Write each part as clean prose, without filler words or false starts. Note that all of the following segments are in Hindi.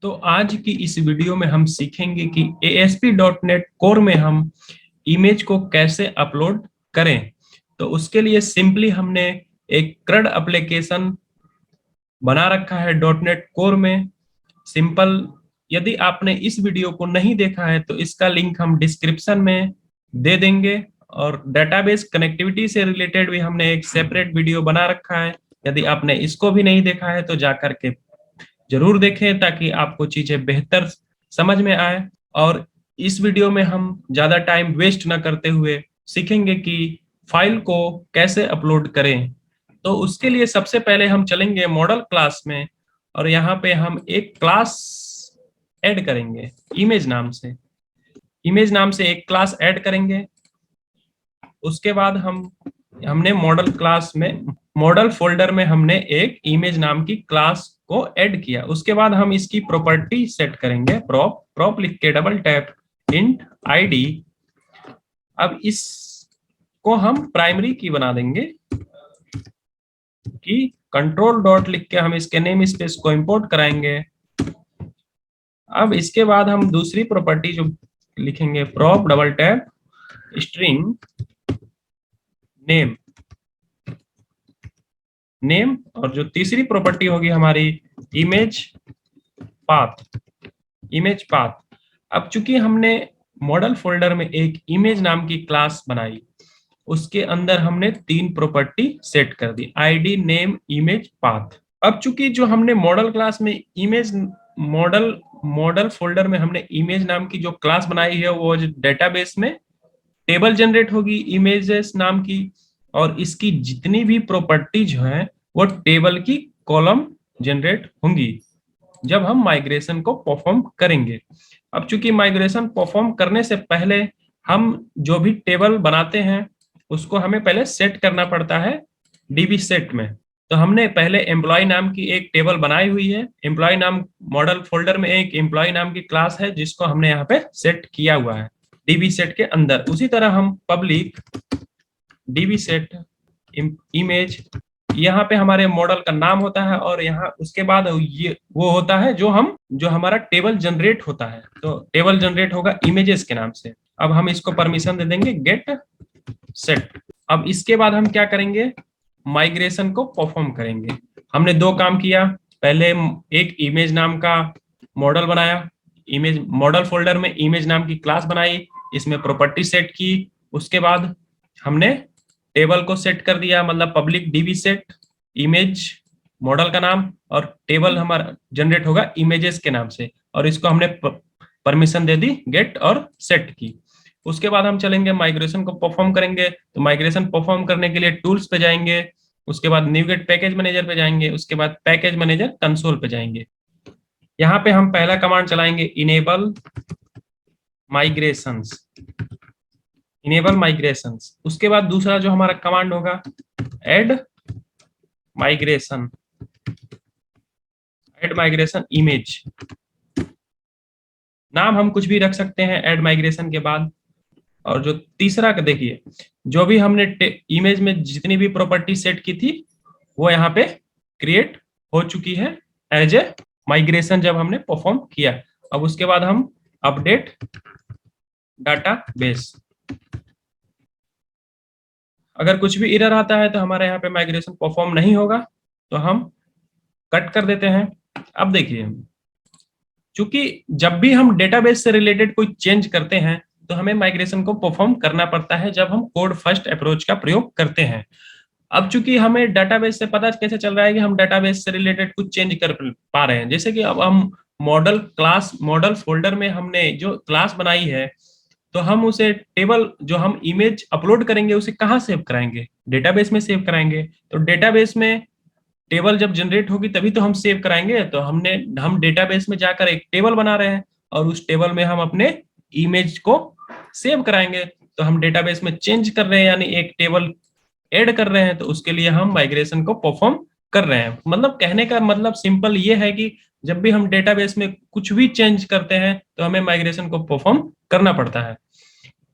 तो आज की इस वीडियो में हम सीखेंगे कि ASP.NET कोर में हम इमेज को कैसे अपलोड करें। तो उसके लिए सिंपली हमने एक CRUD एप्लीकेशन बना रखा है .NET कोर में। सिंपल, यदि आपने इस वीडियो को नहीं देखा है तो इसका लिंक हम डिस्क्रिप्शन में दे देंगे, और डेटाबेस कनेक्टिविटी से रिलेटेड भी हमने एक सेपरेट वीडियो बना रखा है। यदि आपने इसको भी नहीं देखा है तो जाकर के जरूर देखें, ताकि आपको चीजें बेहतर समझ में आए। और इस वीडियो में हम ज्यादा टाइम वेस्ट न करते हुए सीखेंगे कि फाइल को कैसे अपलोड करें। तो उसके लिए सबसे पहले हम चलेंगे मॉडल क्लास में, और यहाँ पे हम एक क्लास ऐड करेंगे इमेज नाम से। इमेज नाम से एक क्लास ऐड करेंगे। उसके बाद हमने मॉडल क्लास में, मॉडल फोल्डर में हमने एक इमेज नाम की क्लास को ऐड किया। उसके बाद हम इसकी प्रॉपर्टी सेट करेंगे, प्रॉप लिख के डबल टैप इंट आईडी। अब इसको हम प्राइमरी की बना देंगे कि कंट्रोल डॉट लिख के हम इसके नेम स्पेस को इंपोर्ट कराएंगे। अब इसके बाद हम दूसरी प्रॉपर्टी जो लिखेंगे, prop double tap string name, और जो तीसरी प्रॉपर्टी होगी हमारी इमेज पाथ। अब चूंकि हमने मॉडल फोल्डर में एक इमेज नाम की क्लास बनाई, उसके अंदर हमने तीन प्रॉपर्टी सेट कर दी, आईडी, नेम, इमेज, पाथ। अब चूंकि जो हमने मॉडल क्लास में मॉडल फोल्डर में हमने इमेज नाम की जो क्लास बनाई है, वो डेटाबेस में टेबल जनरेट होगी इमेजेस नाम की, और इसकी जितनी भी प्रॉपर्टीज हैं वो टेबल की कॉलम जनरेट होंगी जब हम माइग्रेशन को परफॉर्म करेंगे। अब चूंकि माइग्रेशन परफॉर्म करने से पहले हम जो भी टेबल बनाते हैं उसको हमें पहले सेट करना पड़ता है डीबी सेट में। तो हमने पहले एम्प्लॉय नाम की एक टेबल बनाई हुई है। एम्प्लॉय नाम मॉडल फोल्डर में एक एम्प्लॉय नाम की क्लास है जिसको हमने यहाँ पे सेट किया हुआ है डीबी सेट के अंदर। उसी तरह हम पब्लिक डीबी सेट इमेज, यहाँ पे हमारे मॉडल का नाम होता है, और यहाँ उसके बाद ये वो होता है जो हमारा टेबल जनरेट होता है। तो टेबल जनरेट होगा इमेजेस के नाम से। अब हम इसको परमिशन दे देंगे गेट सेट। अब इसके बाद हम क्या करेंगे, माइग्रेशन को परफॉर्म करेंगे। हमने दो काम किया, पहले एक इमेज नाम का मॉडल बनाया, इमेज मॉडल फोल्डर में इमेज नाम की क्लास बनाई, इसमें प्रॉपर्टी सेट की। उसके बाद हमने टेबल को सेट कर दिया, मतलब public dB set image model का नाम, और टेबल हमारा जनरेट होगा इमेजेस के नाम से, और इसको हमने परमिशन दे दी गेट और सेट की। उसके बाद हम चलेंगे माइग्रेशन को परफॉर्म करेंगे। तो माइग्रेशन परफॉर्म करने के लिए टूल्स पे जाएंगे, उसके बाद न्यूगेट पैकेज मैनेजर पे जाएंगे, उसके बाद पैकेज मैनेजर कंसोल पे जाएंगे। यहाँ पे हम पहला कमांड चलाएंगे इनेबल माइग्रेशंस। उसके बाद दूसरा जो हमारा कमांड होगा ऐड माइग्रेशन इमेज। नाम हम कुछ भी रख सकते हैं ऐड माइग्रेशन के बाद। और जो तीसरा का देखिए, जो भी हमने इमेज में जितनी भी प्रॉपर्टी सेट की थी वो यहाँ पे क्रिएट हो चुकी है एज ए माइग्रेशन जब हमने परफॉर्म किया। अब उसके बाद हम अपडेट डाटाबेस। अगर कुछ भी एरर आता है तो हमारे यहाँ पे माइग्रेशन परफॉर्म नहीं होगा, तो हम कट कर देते हैं। अब देखिए, चूंकि जब भी हम डेटाबेस से रिलेटेड कोई चेंज करते हैं तो हमें माइग्रेशन को परफॉर्म करना पड़ता है जब हम कोड फर्स्ट अप्रोच का प्रयोग करते हैं। अब चूंकि हमें डेटाबेस से पता कैसे चल रहा है कि हम डेटाबेस से रिलेटेड कुछ चेंज कर पा रहे हैं, जैसे कि अब हम मॉडल फोल्डर में हमने जो क्लास बनाई है, तो हम उसे टेबल जो हम इमेज अपलोड करेंगे उसे कहाँ सेव कराएंगे, डेटाबेस में सेव कराएंगे। तो डेटाबेस में टेबल जब जनरेट होगी तभी तो हम सेव कराएंगे। तो हम डेटाबेस में जाकर एक टेबल बना रहे हैं, और उस टेबल में हम अपने इमेज को सेव कराएंगे। तो हम डेटाबेस में चेंज कर रहे हैं, यानी एक टेबल ऐड कर रहे हैं, तो उसके लिए हम माइग्रेशन को परफॉर्म कर रहे हैं। मतलब कहने का मतलब सिंपल ये है कि जब भी हम डेटाबेस में कुछ भी चेंज करते हैं तो हमें माइग्रेशन को परफॉर्म करना पड़ता है।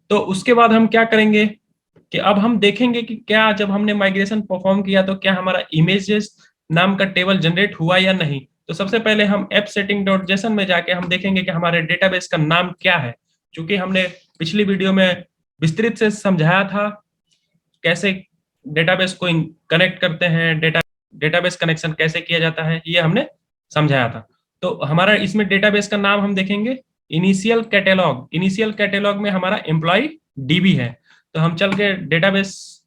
तो उसके बाद हम क्या करेंगे कि अब हम देखेंगे कि क्या जब हमने माइग्रेशन परफॉर्म किया तो क्या हमारा इमेजेस नाम का टेबल जनरेट हुआ या नहीं। तो सबसे पहले हम ऐप सेटिंग डॉट जेसन में जाके हम देखेंगे कि हमारे डेटाबेस का नाम क्या है। चूंकि हमने पिछली वीडियो में विस्तृत से समझाया था कैसे डेटाबेस को कनेक्ट करते हैं, डेटाबेस कनेक्शन कैसे किया जाता है, ये हमने समझाया था। तो हमारा इसमें डेटाबेस का नाम हम देखेंगे इनिशियल कैटेलॉग। इनिशियल कैटेलॉग में हमारा एम्प्लॉय डीबी है। तो हम चल के डेटाबेस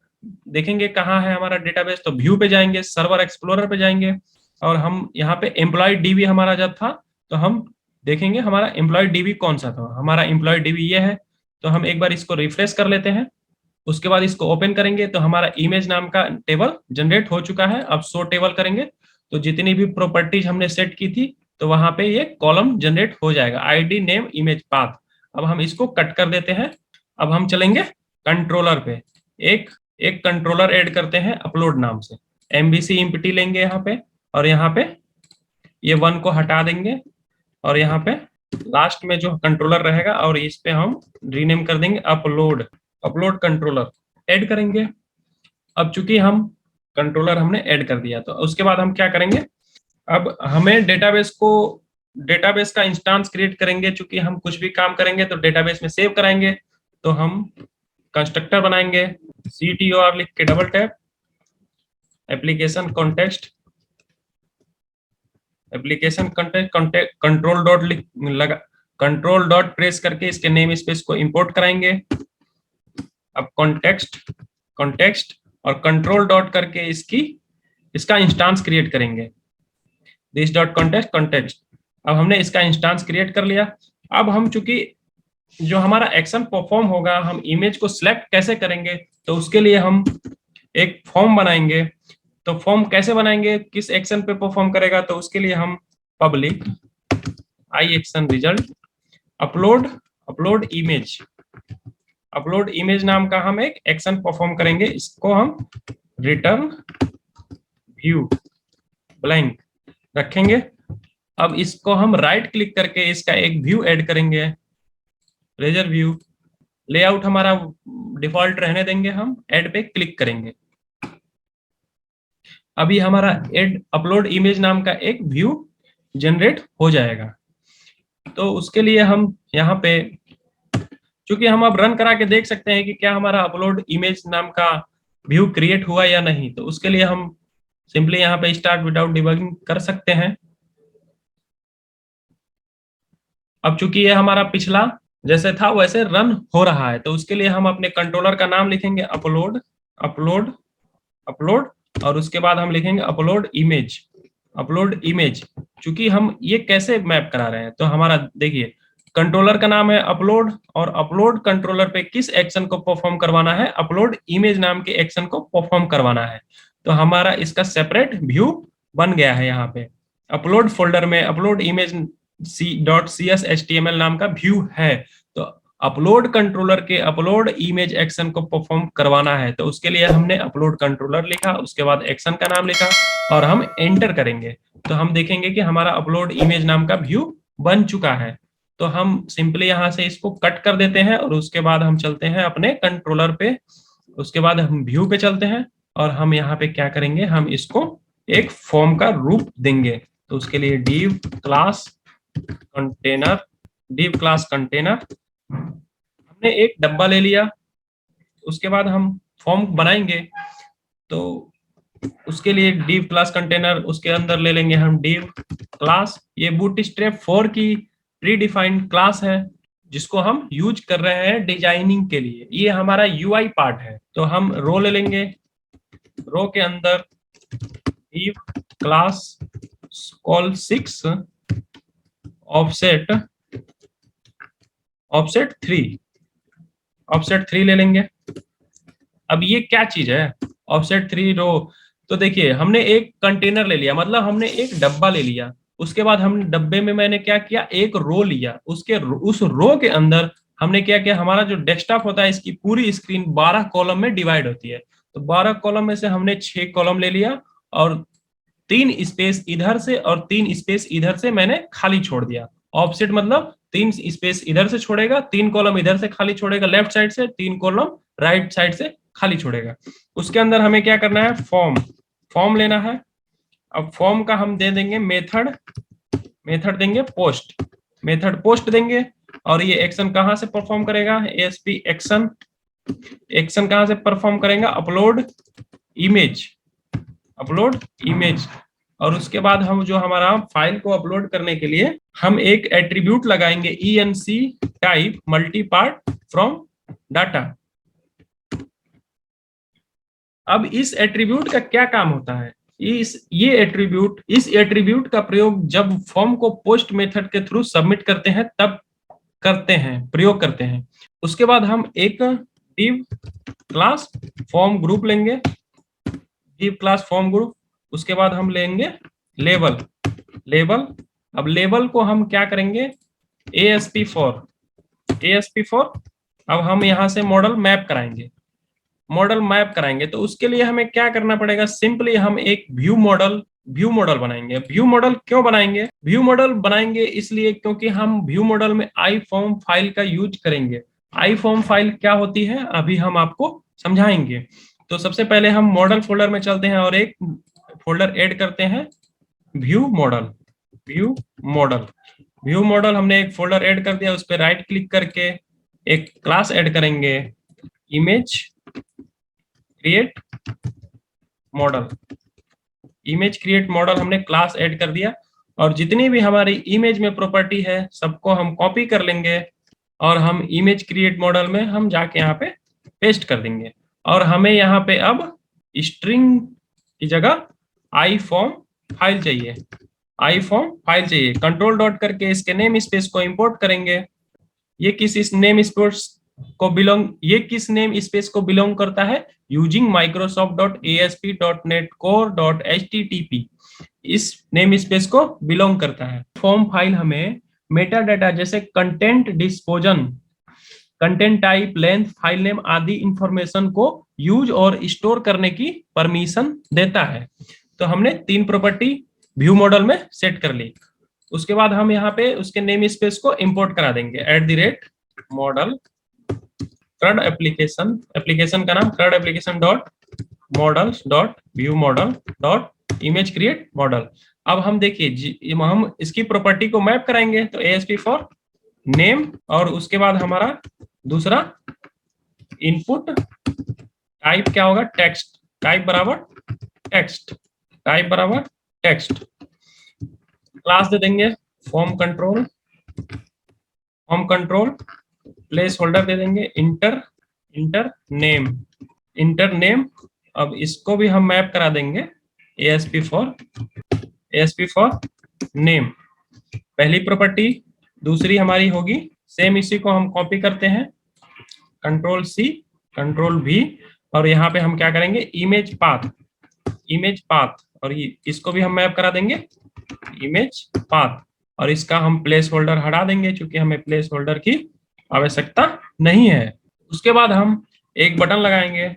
देखेंगे कहाँ है हमारा डेटाबेस। तो व्यू पे जाएंगे, सर्वर एक्सप्लोरर पे जाएंगे और हम यहाँ पे एम्प्लॉय डीबी हमारा जब था तो हम देखेंगे हमारा एम्प्लॉय डीबी कौन सा था। हमारा एम्प्लॉय डीबी ये है। तो हम एक बार इसको रिफ्रेश कर लेते हैं। उसके बाद इसको ओपन करेंगे तो हमारा इमेज नाम का टेबल जनरेट हो चुका है। अब शो टेबल करेंगे तो जितनी भी प्रॉपर्टीज हमने सेट की थी तो वहां पे ये कॉलम जनरेट हो जाएगा, आईडी, नेम, इमेज, पाथ। अब हम इसको कट कर देते हैं। अब हम चलेंगे कंट्रोलर पे। एक एक कंट्रोलर ऐड करते हैं अपलोड नाम से। एमबीसी इम्पटी लेंगे यहाँ पे और यहाँ पे ये 1 को हटा देंगे और यहाँ पे लास्ट में जो कंट्रोलर रहेगा और इस पे हम रीनेम कर देंगे अपलोड। अपलोड कंट्रोलर ऐड करेंगे। अब चूंकि हम कंट्रोलर हमने ऐड कर दिया तो उसके बाद हम क्या करेंगे, अब हमें डेटाबेस का इंस्टेंस क्रिएट करेंगे। चूंकि हम कुछ भी काम करेंगे तो डेटाबेस में सेव कराएंगे। तो हम कंस्ट्रक्टर बनाएंगे, CTOR लिख के double tap, application context, application contact control dot लगा, कंट्रोल डॉट प्रेस करके इसके नेम स्पेस को इंपोर्ट कराएंगे। अब कॉन्टेक्स्ट और कंट्रोल डॉट करके इसका इंस्टेंस क्रिएट करेंगे, दिस डॉट कॉन्टेक्स्ट। अब हमने इसका इंस्टेंस क्रिएट कर लिया। अब हम चूंकि जो हमारा एक्शन परफॉर्म होगा, हम इमेज को सिलेक्ट कैसे करेंगे तो उसके लिए हम एक फॉर्म बनाएंगे। तो फॉर्म कैसे बनाएंगे, किस एक्शन पे परफॉर्म करेगा, तो उसके लिए हम पब्लिक आई एक्शन रिजल्ट अपलोड इमेज नाम का हम एक एक्शन परफॉर्म करेंगे। इसको हम रिटर्न व्यू ब्लैंक रखेंगे। अब इसको हम राइट क्लिक करके इसका एक व्यू ऐड करेंगे, रेजर व्यू। लेआउट हमारा डिफॉल्ट रहने देंगे, हम ऐड पे क्लिक करेंगे। अभी हमारा ऐड अपलोड इमेज नाम का एक व्यू जनरेट हो जाएगा। तो उसके लिए हम यहाँ पे चूंकि हम अब रन करा के देख सकते हैं कि क्या हमारा अपलोड इमेज नाम का व्यू क्रिएट हुआ या नहीं। तो उसके लिए हम सिंपली यहाँ पे स्टार्ट विदाउट डिबगिंग कर सकते हैं। अब चूंकि ये हमारा पिछला जैसे था वैसे रन हो रहा है तो उसके लिए हम अपने कंट्रोलर का नाम लिखेंगे अपलोड और उसके बाद हम लिखेंगे अपलोड इमेज। चूंकि हम ये कैसे मैप करा रहे हैं तो हमारा देखिए कंट्रोलर का नाम है अपलोड और अपलोड कंट्रोलर पे किस एक्शन को परफॉर्म करवाना है, अपलोड इमेज नाम के एक्शन को परफॉर्म करवाना है। तो हमारा इसका सेपरेट व्यू बन गया है। यहाँ पे अपलोड फोल्डर में अपलोड इमेज .cshtml नाम का व्यू है। तो अपलोड कंट्रोलर के अपलोड इमेज एक्शन को परफॉर्म करवाना है तो उसके लिए हमने अपलोड कंट्रोलर लिखा, उसके बाद एक्शन का नाम लिखा और हम एंटर करेंगे तो हम देखेंगे कि हमारा अपलोड इमेज नाम का व्यू बन चुका है। तो हम सिंपली यहाँ से इसको कट कर देते हैं और उसके बाद हम चलते हैं अपने कंट्रोलर पे। उसके बाद हम व्यू पे चलते हैं और हम यहाँ पे क्या करेंगे, हम इसको एक फॉर्म का रूप देंगे। तो उसके लिए div क्लास कंटेनर हमने एक डब्बा ले लिया। उसके बाद हम फॉर्म बनाएंगे तो उसके लिए div क्लास कंटेनर, उसके अंदर ले लेंगे हम div क्लास। ये बूटस्ट्रैप 4 की प्रीडिफाइंड क्लास है जिसको हम यूज कर रहे हैं डिजाइनिंग के लिए। ये हमारा यूआई पार्ट है। तो हम रो ले लेंगे, रो के अंदर div क्लास कॉल 6 ऑफसेट 3 ले लेंगे। अब ये क्या चीज है ऑफसेट 3 रो। तो देखिए हमने एक कंटेनर ले लिया, मतलब हमने एक डब्बा ले लिया। उसके बाद हमने डब्बे में मैंने क्या किया, एक रो लिया। उस रो के अंदर हमने क्या किया, हमारा जो डेस्कटॉप होता है इसकी पूरी स्क्रीन 12 कॉलम में डिवाइड होती है। तो 12 कॉलम में से हमने 6 कॉलम ले लिया और 3 स्पेस इधर से और 3 स्पेस इधर से मैंने खाली छोड़ दिया। ऑफसेट मतलब 3 स्पेस इधर से छोड़ेगा, 3 कॉलम इधर से खाली छोड़ेगा लेफ्ट साइड से, 3 कॉलम राइट साइड से खाली छोड़ेगा। उसके अंदर हमें क्या करना है, फॉर्म लेना है। अब फॉर्म का हम दे देंगे मेथड, मेथड देंगे पोस्ट, मेथड पोस्ट देंगे। और ये एक्शन कहाँ से परफॉर्म करेगा, एएसपी एक्शन, एक्शन कहाँ से परफॉर्म करेगा, अपलोड इमेज, अपलोड इमेज। और उसके बाद हम जो हमारा फाइल को अपलोड करने के लिए हम एक एट्रीब्यूट लगाएंगे, ENC type multi part from data. अब इस एट्रीब्यूट का क्या काम होता है, इस एट्रीब्यूट का प्रयोग जब फॉर्म को पोस्ट मेथड के थ्रू सबमिट करते हैं तब करते हैं, प्रयोग करते हैं। उसके बाद हम एक div क्लास फॉर्म ग्रुप लेंगे, div क्लास फॉर्म ग्रुप। उसके बाद हम लेंगे लेबल, लेबल। अब लेबल को हम क्या करेंगे, ASP4, ASP4। अब हम यहाँ से मॉडल मैप कराएंगे, मॉडल मैप कराएंगे। तो उसके लिए हमें क्या करना पड़ेगा, सिंपली हम एक व्यू मॉडल, व्यू मॉडल बनाएंगे। व्यू मॉडल क्यों बनाएंगे, व्यू मॉडल बनाएंगे इसलिए क्योंकि हम व्यू मॉडल में आई फॉर्म फाइल का यूज करेंगे। आई फॉर्म फाइल क्या होती है अभी हम आपको समझाएंगे। तो सबसे पहले हम मॉडल फोल्डर में चलते हैं और एक फोल्डर ऐड करते हैं, view model, view model. View model हमने एक फोल्डर ऐड कर दिया, उस पर राइट क्लिक करके एक क्लास ऐड करेंगे, image create model, image create model हमने क्लास ऐड कर दिया। और जितनी भी हमारी इमेज में प्रॉपर्टी है सबको हम कॉपी कर लेंगे और हम इमेज क्रिएट मॉडल में हम जाके यहाँ पे पेस्ट कर देंगे। और हमें यहाँ पे अब स्ट्रिंग की जगह आई फॉर्म फाइल चाहिए, आई फॉर्म फाइल चाहिए। कंट्रोल डॉट करके इसके नेम स्पेस को इंपोर्ट करेंगे। ये किस इस नेम स्पेस को बिलोंग, ये किस नेम स्पेस को बिलोंग करता है, यूजिंग microsoft.asp.net core.http, इस नेम स्पेस को बिलोंग करता है। फॉर्म फाइल हमें मेटा डाटा जैसे content disposition, content type, length, file name आदि इंफॉर्मेशन को यूज और स्टोर करने की परमिशन देता है। तो हमने 3 प्रॉपर्टी व्यू मॉडल में सेट कर ली। उसके बाद हम यहाँ पे उसके नेम स्पेस को इंपोर्ट करा देंगे, @model CRUD एप्लीकेशन, एप्लीकेशन का नाम CRUD application dot models dot view model dot image create model. अब हम देखिए हम इसकी प्रॉपर्टी को मैप कराएंगे, तो ASP4 नेम और उसके बाद हमारा दूसरा इनपुट टाइप क्या होगा, टेक्स्ट, टाइप बराबर टेक्स्ट, टाइप बराबर टेक्स्ट। क्लास दे देंगे form control, form control placeholder दे देंगे enter, enter name, enter name. अब इसको भी हम मैप करा देंगे ASP4, ASP4 नेम, पहली प्रॉपर्टी। दूसरी हमारी होगी सेम, इसी को हम कॉपी करते हैं, Ctrl+C Ctrl+V। और यहाँ पे हम क्या करेंगे, इमेज पाथ, इमेज पाथ। और इसको भी हम मैप करा देंगे इमेज पाथ। और इसका हम प्लेस होल्डर हटा देंगे क्योंकि हमें प्लेस होल्डर की आवश्यकता नहीं है। उसके बाद हम एक बटन लगाएंगे,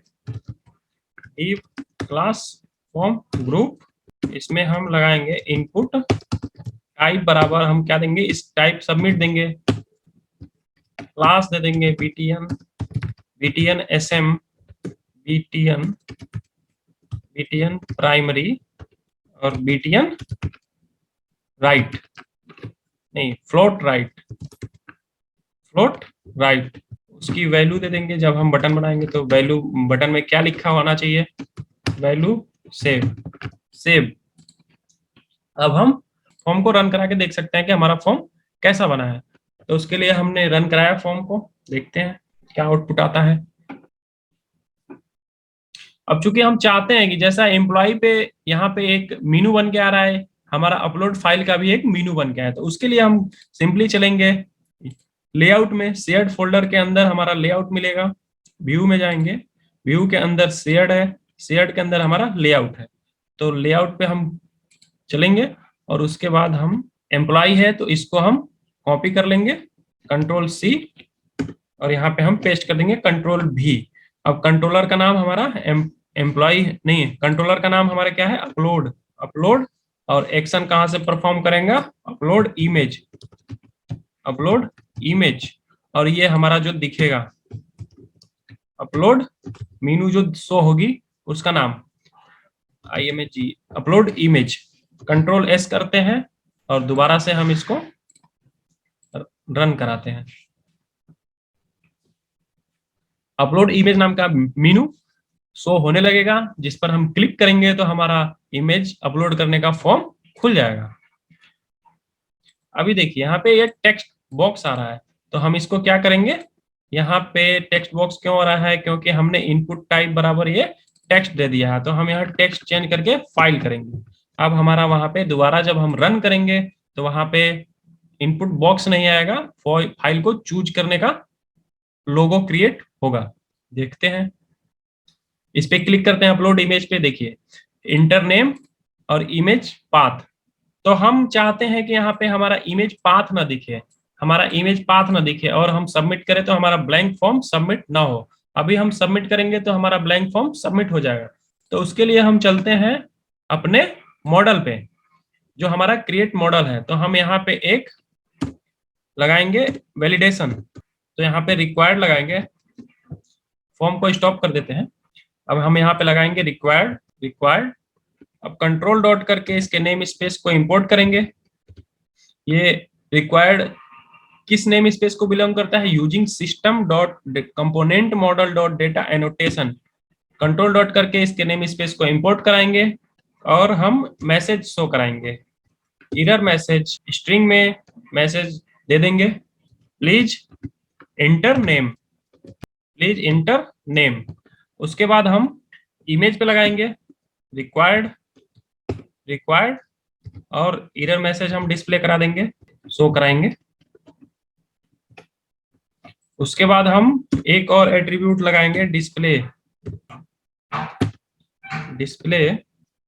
div क्लास फॉर्म ग्रुप, इसमें हम लगाएंगे इनपुट टाइप बराबर हम क्या देंगे, इस टाइप सबमिट देंगे, क्लास दे देंगे btn, btn sm, btn, btn primary और btn राइट, नहीं फ्लोट राइट, फ्लोट राइट। उसकी वैल्यू दे देंगे, जब हम बटन बनाएंगे तो वैल्यू बटन में क्या लिखा होना चाहिए, वैल्यू सेव, सेव। अब हम फॉर्म को रन करा के देख सकते हैं कि हमारा फॉर्म कैसा बना है। तो उसके लिए हमने रन कराया फॉर्म को, देखते हैं क्या आउटपुट आता है। अब चूंकि हम चाहते हैं कि जैसा एम्प्लॉय पे यहाँ पे एक मीनू बन के आ रहा है, हमारा अपलोड फाइल का भी एक मीनू बन के आया, तो उसके लिए हम सिंपली चलेंगे लेआउट में, शेयर्ड फोल्डर के अंदर हमारा लेआउट मिलेगा, व्यू में जाएंगे, व्यू के अंदर शेयर्ड है, शेयर्ड के अंदर हमारा लेआउट है। तो लेआउट पे हम चलेंगे और उसके बाद हम एम्प्लॉय है तो इसको हम कॉपी कर लेंगे, Ctrl+C और यहाँ पे हम पेस्ट कर देंगे Ctrl+V। अब कंट्रोलर का नाम हमारा एम्प्लॉय नहीं, कंट्रोलर का नाम हमारा क्या है, अपलोड, अपलोड। और एक्शन कहाँ से परफॉर्म करेंगे, अपलोड इमेज, अपलोड इमेज। और ये हमारा जो दिखेगा अपलोड मीनू जो शो होगी उसका नाम IMG, upload image. Control S करते हैं और दोबारा से हम इसको रन कराते हैं। अपलोड इमेज नाम का मेनू शो होने लगेगा, जिस पर हम क्लिक करेंगे तो हमारा इमेज अपलोड करने का फॉर्म खुल जाएगा। अभी देखिए यहाँ पे ये टेक्स्ट बॉक्स आ रहा है, तो हम इसको क्या करेंगे, यहाँ पे टेक्स्ट बॉक्स क्यों आ रहा है, क्योंकि हमने इनपुट टाइप बराबर ये टेक्स्ट दे दिया है, तो हम यहाँ टेक्स्ट चेंज करके फाइल करेंगे। अब हमारा वहां पे दोबारा जब हम रन करेंगे तो वहां पे इनपुट बॉक्स नहीं आएगा, फाइल को चूज करने का लोगो क्रिएट होगा। देखते हैं, इस पे क्लिक करते हैं अपलोड इमेज पे। देखिए इंटर नेम और इमेज पाथ, तो हम चाहते हैं कि यहाँ पे हमारा इमेज पाथ ना दिखे, हमारा इमेज पाथ ना दिखे और हम सबमिट करें तो हमारा ब्लैंक फॉर्म सबमिट ना हो। अभी हम सबमिट करेंगे तो हमारा ब्लैंक फॉर्म सबमिट हो जाएगा। तो उसके लिए हम चलते हैं अपने मॉडल पे, जो हमारा क्रिएट मॉडल है, तो हम यहाँ पे एक लगाएंगे वैलिडेशन, तो यहाँ पे रिक्वायर्ड लगाएंगे, फॉर्म को स्टॉप कर देते हैं। अब हम यहाँ पे लगाएंगे रिक्वायर्ड। अब कंट्रोल डॉट करके इसके नेम स्पेस को इंपोर्ट करेंगे। ये रिक्वायर्ड किस नेम स्पेस को बिलोंग करता है, using system dot component model dot data annotation. Control dot करके इसके नेम स्पेस को इंपोर्ट कराएंगे और हम मैसेज शो कराएंगे, एरर मैसेज स्ट्रिंग में मैसेज दे देंगे, प्लीज एंटर नेम। उसके बाद हम इमेज पे लगाएंगे रिक्वायर्ड और एरर मैसेज हम डिस्प्ले करा देंगे, शो कराएंगे। उसके बाद हम एक और एट्रीब्यूट लगाएंगे डिस्प्ले।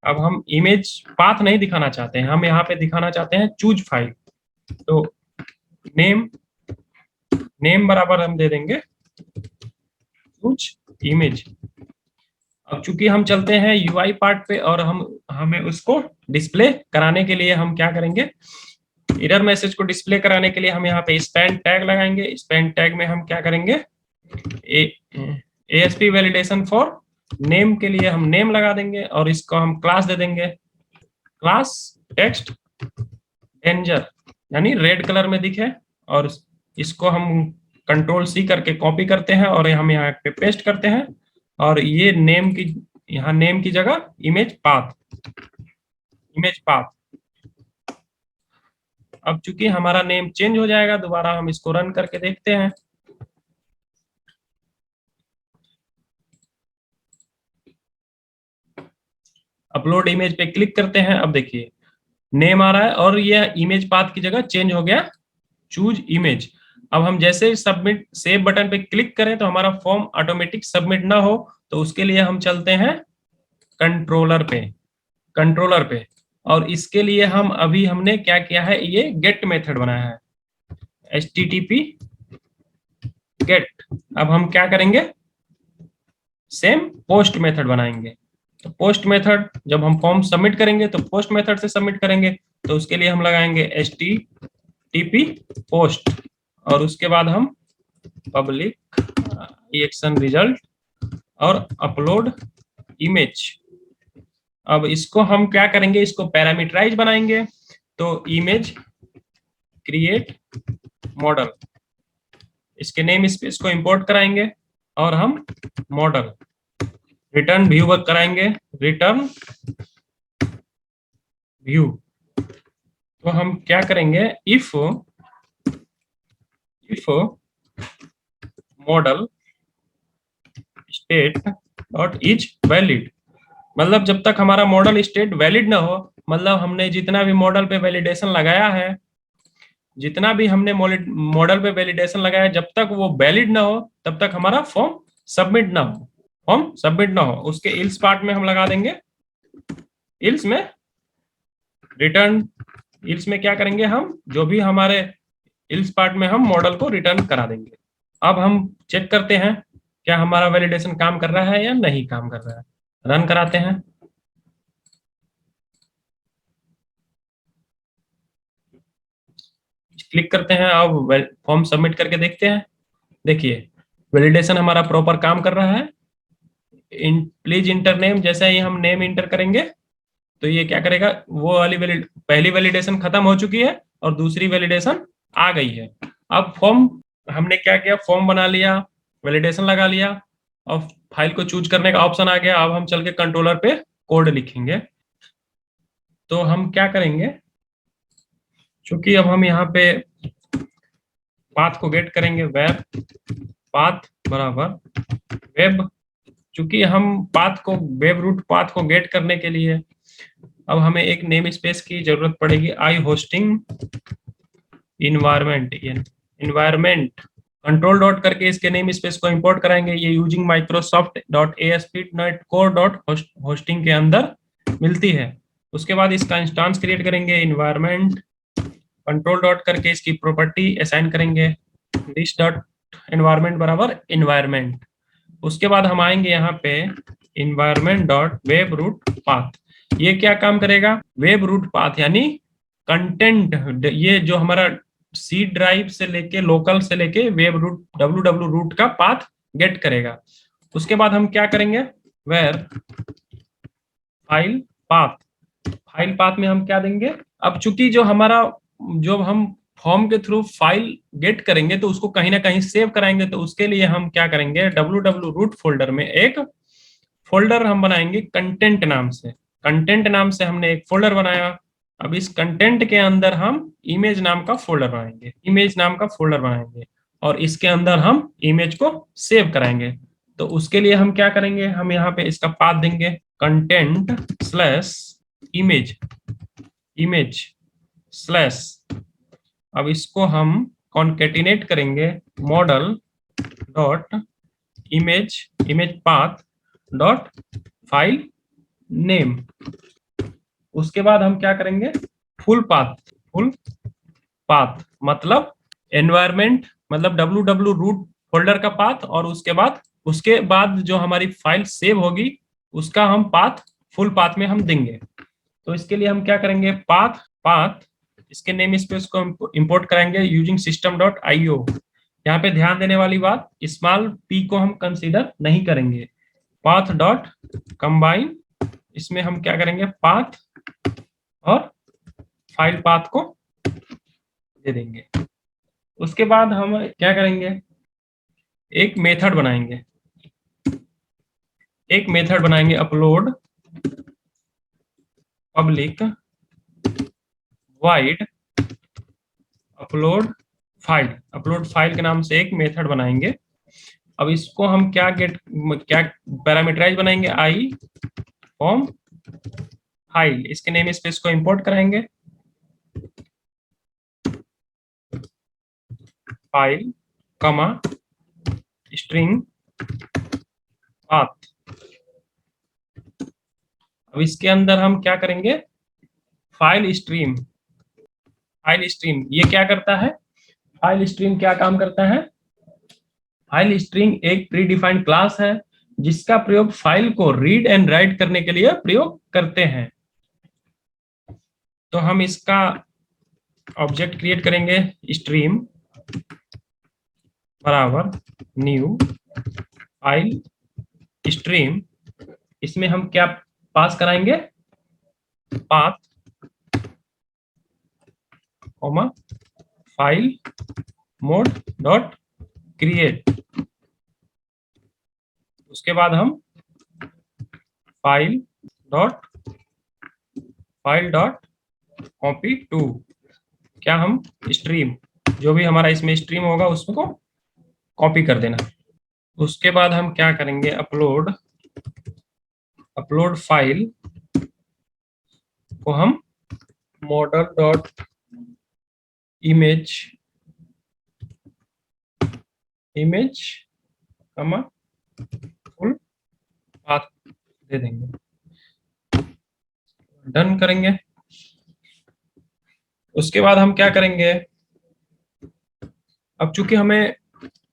अब हम इमेज पाथ नहीं दिखाना चाहते हैं, हम यहाँ पे दिखाना चाहते हैं चूज फाइल, तो नेम बराबर हम दे देंगे चूज इमेज। अब चूंकि हम चलते हैं यूआई पार्ट पे और हमें उसको डिस्प्ले कराने के लिए हम क्या करेंगे, एरर मैसेज को डिस्प्ले कराने के लिए हम यहाँ पे स्पैन टैग लगाएंगे। स्पैन टैग में हम क्या करेंगे, ASP वैलिडेशन फॉर नेम के लिए हम नेम लगा देंगे और इसको हम क्लास दे देंगे, क्लास टेक्स्ट डेंजर, यानी रेड कलर में दिखे। और इसको हम कंट्रोल C करके कॉपी करते हैं और हम यहाँ पे पेस्ट करते हैं, और ये यहाँ नेम की जगह इमेज पाथ। अब चूंकि हमारा नेम चेंज हो जाएगा, दोबारा हम इसको रन करके देखते हैं। अपलोड इमेज पे क्लिक करते हैं, अब देखिए नेम आ रहा है और ये इमेज पाथ की जगह चेंज हो गया चूज इमेज। अब हम जैसे सबमिट सेव बटन पे क्लिक करें तो हमारा फॉर्म ऑटोमेटिक सबमिट ना हो, तो उसके लिए हम चलते हैं कंट्रोलर पे। और इसके लिए हमने क्या किया है, ये गेट मेथड बनाया है, HTTP गेट। अब हम क्या करेंगे, सेम पोस्ट मेथड बनाएंगे। तो पोस्ट मेथड जब हम फॉर्म सबमिट करेंगे तो पोस्ट मेथड से सबमिट करेंगे, तो उसके लिए हम लगाएंगे HTTP पोस्ट और उसके बाद हम पब्लिक एक्शन रिजल्ट और अपलोड इमेज। अब इसको हम क्या करेंगे, इसको पैरामीटराइज बनाएंगे, तो इमेज क्रिएट मॉडल, इसके नेम स्पेस को इंपोर्ट कराएंगे और हम मॉडल रिटर्न व्यू वर्क कराएंगे, रिटर्न व्यू। तो हम क्या करेंगे, if model state dot is valid, मतलब जब तक हमारा मॉडल स्टेट वैलिड ना हो, मतलब हमने जितना भी मॉडल पे वैलिडेशन लगाया है, जब तक वो वैलिड ना हो तब तक हमारा फॉर्म सबमिट ना हो। उसके इल्स पार्ट में हम लगा देंगे, इल्स में क्या करेंगे, हम जो भी हमारे इल्स पार्ट में हम मॉडल को रिटर्न करा देंगे। अब हम चेक करते हैं क्या हमारा वैलिडेशन काम कर रहा है या नहीं काम कर रहा है, रन कराते हैं। क्लिक करते हैं, अब फॉर्म सबमिट करके देखते हैं। देखिए वैलिडेशन हमारा प्रॉपर काम कर रहा है। प्लीज इंटर नेम, जैसे ही हम नेम इंटर करेंगे तो ये क्या करेगा, वो वाली पहली वैलिडेशन खत्म हो चुकी है और दूसरी वैलिडेशन आ गई है। अब फॉर्म हमने क्या किया, फॉर्म बना लिया, वैलिडेशन लगा लिया और फाइल को चूज करने का ऑप्शन आ गया। अब हम चल के कंट्रोलर पे कोड लिखेंगे। तो हम क्या करेंगे, चूंकि अब हम यहाँ पे पाथ को गेट करेंगे, वेब पाथ बराबर वेब, चूंकि हम पाथ को वेब रूट पाथ को गेट करने के लिए अब हमें एक नेम स्पेस की जरूरत पड़ेगी। I hosting environment, environment control dot करके इसके नेम स्पेस को इंपोर्ट कराएंगे। ये using Microsoft dot ASP.NET Core dot hosting के अंदर मिलती है। उसके बाद इसका इंस्टांस क्रिएट करेंगे, इन्वायरमेंट कंट्रोल डॉट करके इसकी प्रॉपर्टी असाइन करेंगे, दिस डॉट एनवायरमेंट बराबर इन्वायरमेंट। उसके बाद हम आएंगे यहाँ पे environment dot web root path. ये क्या काम करेगा, वेब रूट पाथ यानी कंटेंट, ये जो हमारा सी ड्राइव से लेके लोकल से लेके वेब रूट www रूट का पाथ गेट करेगा। उसके बाद हम क्या करेंगे, where file path, file path में हम क्या देंगे, अब चूंकि जो हमारा जो हम फॉर्म के थ्रू फाइल गेट करेंगे तो उसको कहीं ना कहीं सेव कराएंगे। तो उसके लिए हम क्या करेंगे, www रूट फोल्डर में एक फोल्डर हम बनाएंगे कंटेंट नाम से। कंटेंट नाम से हमने एक फोल्डर बनाया। अब इस कंटेंट के अंदर हम इमेज नाम का फोल्डर बनाएंगे, इमेज नाम का फोल्डर बनाएंगे और इसके अंदर हम इमेज को सेव कराएंगे। तो उसके लिए हम क्या करेंगे, हम यहाँ पे इसका पाथ देंगे content slash image, image slash, अब इसको हम कॉन्केटिनेट करेंगे model dot image, image path dot file name. उसके बाद हम क्या करेंगे, फुल पाथ, फुल पाथ मतलब एनवायरमेंट मतलब www रूट फोल्डर का पाथ, और उसके बाद जो हमारी फाइल सेव होगी उसका हम पाथ फुल पाथ में हम देंगे। तो इसके लिए हम क्या करेंगे, पाथ पाथ इसके नेम स्पेस को इंपोर्ट कराएंगे यूजिंग system.io। यहाँ पे ध्यान देने वाली बात, स्मॉल p को हम कंसीडर नहीं करेंगे। पाथ डॉट कंबाइन, इसमें हम क्या करेंगे, पाथ और फाइल पाथ को दे देंगे। उसके बाद हम क्या करेंगे, एक मेथड बनाएंगे, एक मेथड बनाएंगे upload public wide upload file, upload file के नाम से एक मेथड बनाएंगे। अब इसको हम क्या पैरामीटराइज बनाएंगे, आई फॉर्म फाइल, इसके नेम स्पेस को इंपोर्ट कराएंगे, फाइल कमा स्ट्रिंग पाथ। अब इसके अंदर हम क्या करेंगे, फाइल स्ट्रीम, फाइल स्ट्रीम ये क्या करता है, फाइल स्ट्रीम क्या काम करता है, फाइल स्ट्रीम एक प्री डिफाइंड क्लास है जिसका प्रयोग फाइल को रीड एंड राइट करने के लिए प्रयोग करते हैं। तो हम इसका ऑब्जेक्ट क्रिएट करेंगे, स्ट्रीम बराबर न्यू फाइल स्ट्रीम, इसमें हम क्या पास कराएंगे, path comma file mode dot create. उसके बाद हम फाइल डॉट कॉपी टू, क्या हम स्ट्रीम जो भी हमारा इसमें स्ट्रीम होगा उसको कॉपी कर देना। उसके बाद हम क्या करेंगे, अपलोड फाइल को हम मॉडल डॉट इमेज, इमेज कमा फुल पाथ दे देंगे, डन करेंगे। उसके बाद हम क्या करेंगे, अब चूंकि हमें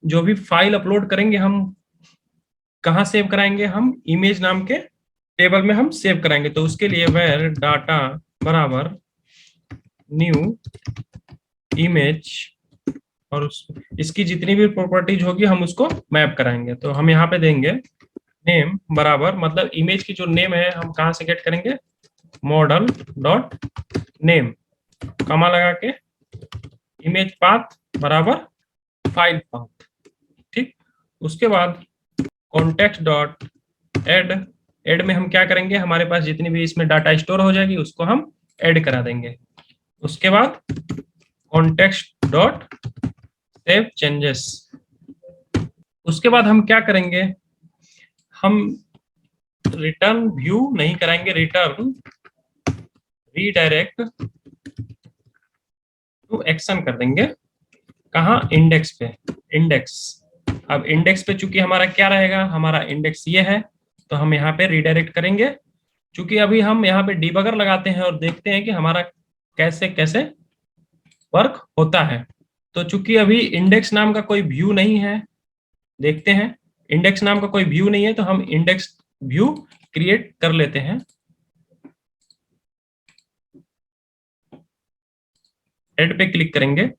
जो भी फाइल अपलोड करेंगे हम कहाँ सेव कराएंगे, हम इमेज नाम के टेबल में हम सेव कराएंगे। तो उसके लिए वेयर डाटा बराबर न्यू इमेज और इसकी जितनी भी प्रॉपर्टीज होगी हम उसको मैप कराएंगे। तो हम यहाँ पे देंगे नेम बराबर, मतलब इमेज की जो नेम है हम कहाँ से गेट करेंगे, मॉडल डॉट नेम, कॉमा लगा के इमेज पाथ बराबर फाइल पाथ। ठीक, उसके बाद कॉन्टेक्स्ट डॉट ऐड, ऐड में हम क्या करेंगे, हमारे पास जितनी भी इसमें डाटा स्टोर हो जाएगी उसको हम ऐड करा देंगे। उसके बाद कॉन्टेक्स्ट डॉट सेव चेंजेस। उसके बाद हम क्या करेंगे, हम रिटर्न व्यू नहीं कराएंगे, रिटर्न रीडायरेक्ट टू एक्शन कर देंगे। कहाँ, इंडेक्स पे, इंडेक्स। अब इंडेक्स पे चूंकि हमारा क्या रहेगा, हमारा इंडेक्स ये है, तो हम यहाँ पे रीडायरेक्ट करेंगे। चूंकि अभी हम यहाँ पे डिबगर लगाते हैं और देखते हैं कि हमारा कैसे कैसे वर्क होता है। तो चूंकि अभी इंडेक्स नाम का कोई व्यू नहीं है, देखते हैं, इंडेक्स नाम का कोई व्यू नहीं है, तो हम इंडेक्स व्यू क्रिएट कर लेते हैं। ऐड पे क्लिक करेंगे।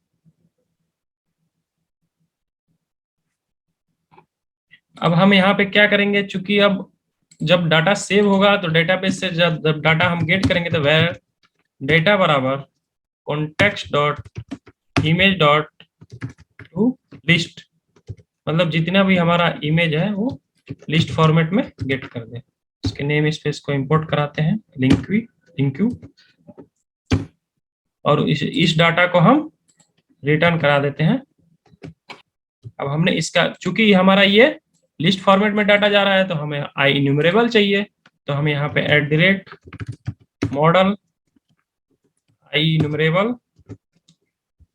अब हम यहाँ पे क्या करेंगे, चूंकि अब जब डाटा सेव होगा तो डेटाबेस से जब डाटा हम गेट करेंगे तो वेर डेटा बराबर context dot image dot to list, मतलब जितना भी हमारा इमेज है वो लिस्ट फॉर्मेट में गेट कर दे। इसके नेम स्पेस को इंपोर्ट कराते हैं, लिंक्यू, और इस डाटा को हम रिटर्न करा देते हैं। अब हमने इसका, चूंकि हमारा ये लिस्ट फॉर्मेट में डाटा जा रहा है तो हमें आई इन्यूमरेबल चाहिए, तो हम यहाँ पे @model I innumerable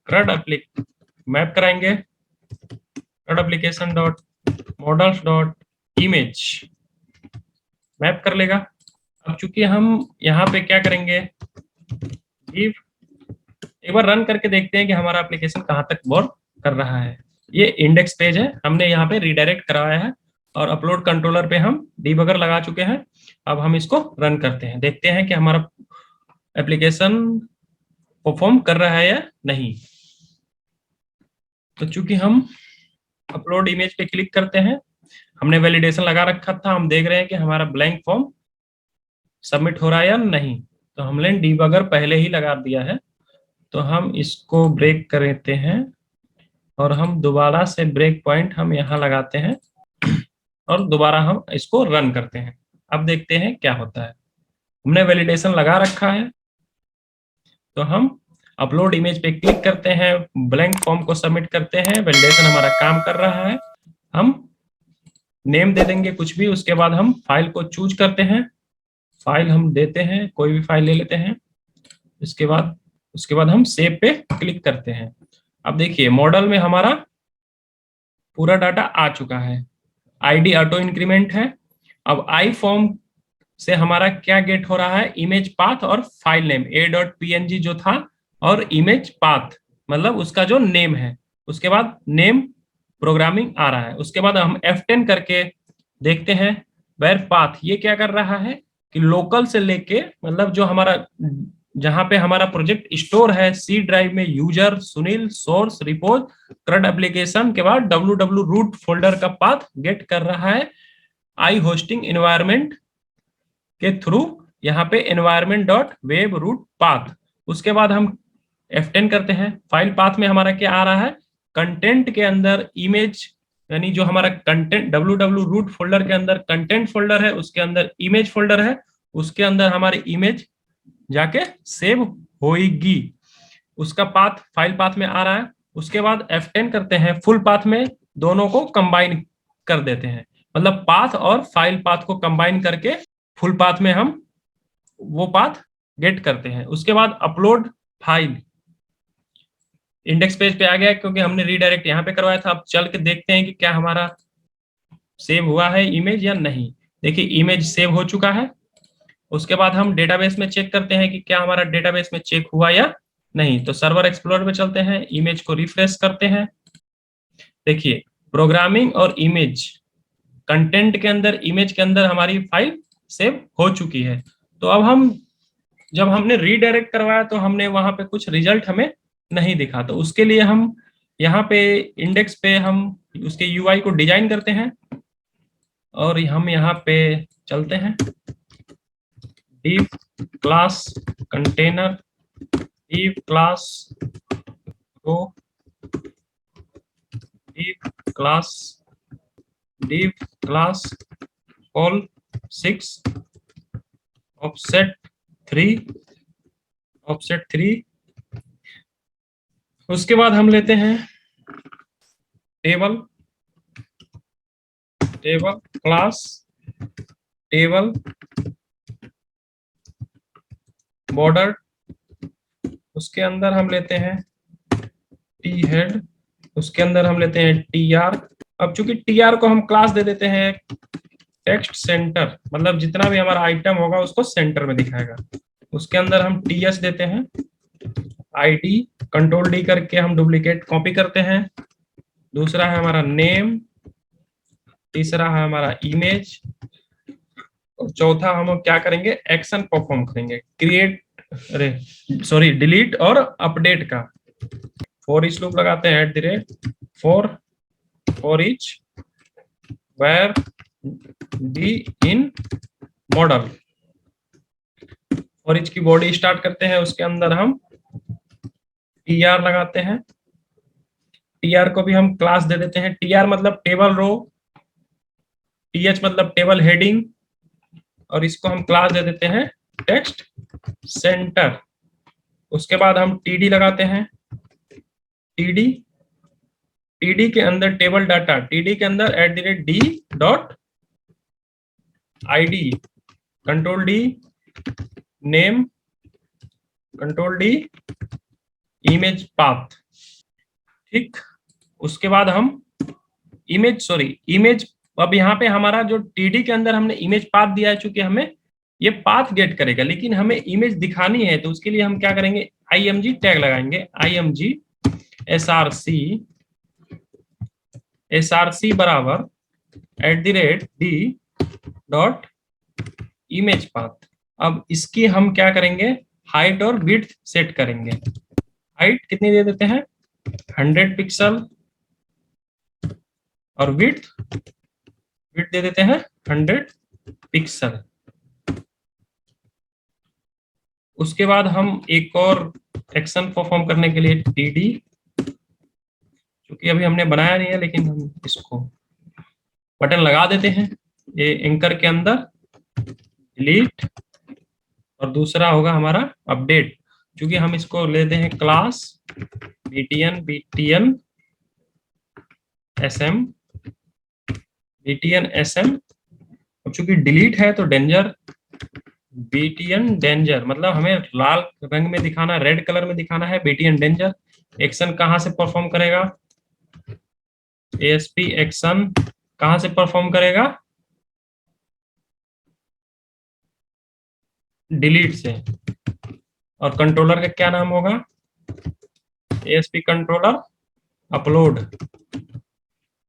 CRUD applique map कराएंगे, CRUD application dot models dot image map कर लेगा। अब चूंकि हम यहाँ पे क्या करेंगे, गिव, एक बार रन करके देखते हैं कि हमारा एप्लीकेशन कहाँ तक वर्क कर रहा है। ये इंडेक्स पेज है, हमने यहाँ पे रीडायरेक्ट करवाया है और अपलोड कंट्रोलर पे हम डीबगर लगा चुके हैं। अब हम इसको रन करते हैं, देखते हैं कि हमारा एप्लीकेशन परफॉर्म कर रहा है या नहीं। तो चूंकि हम अपलोड इमेज पे क्लिक करते हैं, हमने वैलिडेशन लगा रखा था, हम देख रहे हैं कि हमारा ब्लैंक फॉर्म सबमिट हो रहा है या नहीं। तो हमने डीबगर पहले ही लगा दिया है, तो हम इसको ब्रेक करते हैं और हम दोबारा से ब्रेक पॉइंट हम यहाँ लगाते हैं और दोबारा हम इसको रन करते हैं। अब देखते हैं क्या होता है। हमने वैलिडेशन लगा रखा है, तो हम अपलोड इमेज पे क्लिक करते हैं, ब्लैंक फॉर्म को सबमिट करते हैं, वैलिडेशन हमारा काम कर रहा है। हम नेम दे देंगे कुछ भी, उसके बाद हम फाइल को चूज करते हैं, फाइल हम देते हैं, कोई भी फाइल ले लेते हैं। उसके बाद हम सेव पे क्लिक करते हैं। अब देखिए मॉडल में हमारा पूरा डाटा आ चुका है, आईडी ऑटो इंक्रीमेंट है। अब आई फॉर्म से हमारा क्या गेट हो रहा है, इमेज पाथ और फाइल नेम a.png जो था, और इमेज पाथ मतलब उसका जो नेम है। उसके बाद नेम प्रोग्रामिंग आ रहा है। उसके बाद हम F10 करके देखते हैं वेर पाथ, ये क्या कर रहा है कि लोकल से लेके, मतलब जो हमारा जहां पे हमारा प्रोजेक्ट स्टोर है सी ड्राइव में, user Sunil source repos CRUD application के बाद www रूट फोल्डर का पाथ गेट कर रहा है आई होस्टिंग एनवायरनमेंट के थ्रू, यहाँ पे environment dot web root path. उसके बाद हम F10 करते हैं, फाइल पाथ में हमारा क्या आ रहा है, कंटेंट के अंदर इमेज, यानी जो हमारा कंटेंट www रूट फोल्डर के अंदर कंटेंट फोल्डर है, उसके अंदर इमेज फोल्डर है, उसके अंदर हमारी इमेज जाके सेव होगी, उसका पाथ फाइल पाथ में आ रहा है। उसके बाद F10 करते हैं, फुल पाथ में दोनों को कंबाइन कर देते हैं, मतलब पाथ और फाइल पाथ को कंबाइन करके फुल पाथ में हम वो पाथ गेट करते हैं। उसके बाद अपलोड फाइल इंडेक्स पेज पे आ गया क्योंकि हमने रीडायरेक्ट यहाँ पे करवाया था। अब चल के देखते हैं कि क्या हमारा सेव हुआ है इमेज या नहीं। देखिए इमेज सेव हो चुका है। उसके बाद हम डेटाबेस में चेक करते हैं कि क्या हमारा डेटाबेस में चेक हुआ या नहीं। तो सर्वर एक्सप्लोरर में चलते हैं, इमेज को रिफ्रेश करते हैं। देखिए प्रोग्रामिंग और इमेज, कंटेंट के अंदर, इमेज के अंदर हमारी फाइल सेव हो चुकी है। तो अब हम जब हमने रीडायरेक्ट करवाया तो हमने वहां पे कुछ रिजल्ट हमें नहीं दिखा, तो उसके लिए हम यहाँ पे इंडेक्स पे हम उसके यूआई को डिजाइन करते हैं और हम यहाँ पे चलते हैं, div class container, div class row, div class col 6 offset 3। उसके बाद हम लेते हैं टेबल क्लास टेबल बॉर्डर, उसके अंदर हम लेते हैं टी हेड, उसके अंदर हम लेते हैं टी आर। अब चूंकि टी आर को हम क्लास दे देते हैं टेक्स्ट सेंटर, मतलब जितना भी हमारा आइटम होगा उसको सेंटर में दिखाएगा। उसके अंदर हम टी एस देते हैं, आईडी कंट्रोल डी करके हम डुप्लीकेट कॉपी करते हैं। दूसरा है हमारा नेम, तीसरा है हमारा इमेज, और चौथा हम क्या करेंगे, एक्शन परफॉर्म करेंगे, डिलीट और अपडेट का। फॉर ईच लूप लगाते हैं for each where D in model. For each की बॉडी स्टार्ट करते हैं, उसके अंदर हम टी आर लगाते हैं। टी आर को भी हम क्लास दे देते हैं, टी आर मतलब टेबल रो, टी एच मतलब टेबल हेडिंग, और इसको हम क्लास दे देते हैं टेक्स्ट सेंटर। उसके बाद हम टीडी लगाते हैं, टीडी के अंदर टेबल डाटा, टीडी के अंदर @d.id, control D name, control D image path. ठीक, उसके बाद हम इमेज, अब यहाँ पे हमारा जो टीडी के अंदर हमने इमेज पाथ दिया है, चूंकि हमें ये पाथ गेट करेगा, लेकिन हमें इमेज दिखानी है, तो उसके लिए हम क्या करेंगे, img टैग लगाएंगे, img src बराबर @d.imagePath। अब इसकी हम क्या करेंगे, हाइट और विड्थ सेट करेंगे। हाइट कितनी दे देते हैं, 100 पिक्सल, और विड्थ दे देते हैं 100 पिक्सल। उसके बाद हम एक और एक्शन परफॉर्म करने के लिए टीडी, क्योंकि अभी हमने बनाया नहीं है, लेकिन हम इसको बटन लगा देते हैं, ये एंकर के अंदर डिलीट, और दूसरा होगा हमारा अपडेट, क्योंकि हम इसको लेते हैं क्लास btn sm। अब चूंकि डिलीट है तो डेंजर, btn डेंजर, मतलब हमें लाल रंग में दिखाना, रेड कलर में दिखाना है btn डेंजर। एक्शन कहां से परफॉर्म करेगा, ASP एक्शन कहां से परफॉर्म करेगा, डिलीट से। और कंट्रोलर का क्या नाम होगा, ASP कंट्रोलर अपलोड,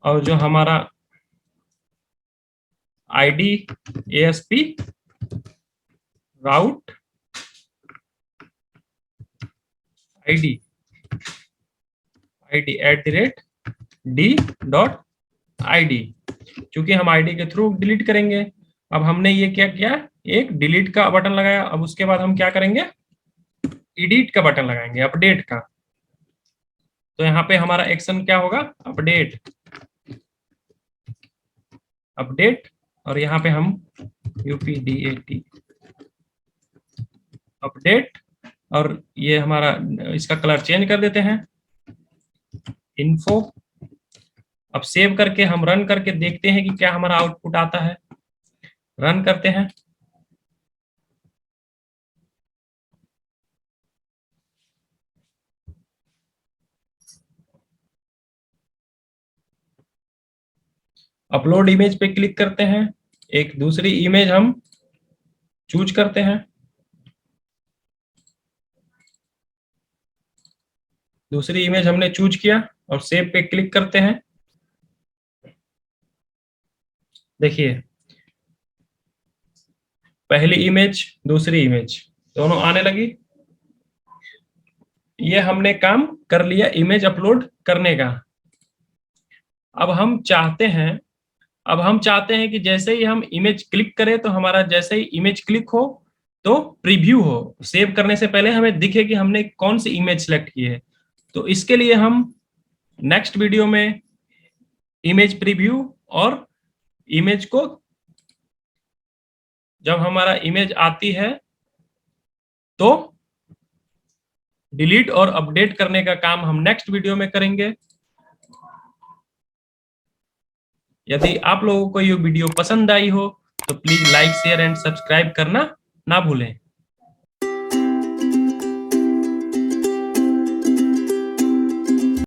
और जो हमारा आईडी ASP राउट आईडी @d.id, क्योंकि हम आईडी के थ्रू डिलीट करेंगे। अब हमने ये क्या किया, एक डिलीट का बटन लगाया, अब उसके बाद हम क्या करेंगे, एडिट का बटन लगाएंगे, अपडेट का। तो यहाँ पे हमारा एक्शन क्या होगा, अपडेट, और यहाँ पे हम UPDAT अपडेट, और ये हमारा, इसका कलर चेंज कर देते हैं, इन्फो। अब सेव करके हम रन करके देखते हैं कि क्या हमारा आउटपुट आता है। रन करते हैं, अपलोड इमेज पे क्लिक करते हैं, एक दूसरी इमेज हम चूज करते हैं, दूसरी इमेज हमने चूज किया और सेव पे क्लिक करते हैं। देखिए, पहली इमेज दूसरी इमेज दोनों आने लगी। ये हमने काम कर लिया इमेज अपलोड करने का। अब हम चाहते हैं कि जैसे ही हम इमेज क्लिक करें, तो हमारा जैसे ही इमेज क्लिक हो तो प्रीव्यू हो, सेव करने से पहले हमें दिखे कि हमने कौन सी इमेज सेलेक्ट की है। तो इसके लिए हम नेक्स्ट वीडियो में इमेज प्रीव्यू और इमेज को, जब हमारा इमेज आती है तो डिलीट और अपडेट करने का काम हम नेक्स्ट वीडियो में करेंगे। यदि आप लोगों को ये वीडियो पसंद आई हो तो please like, share and subscribe करना ना भूलें।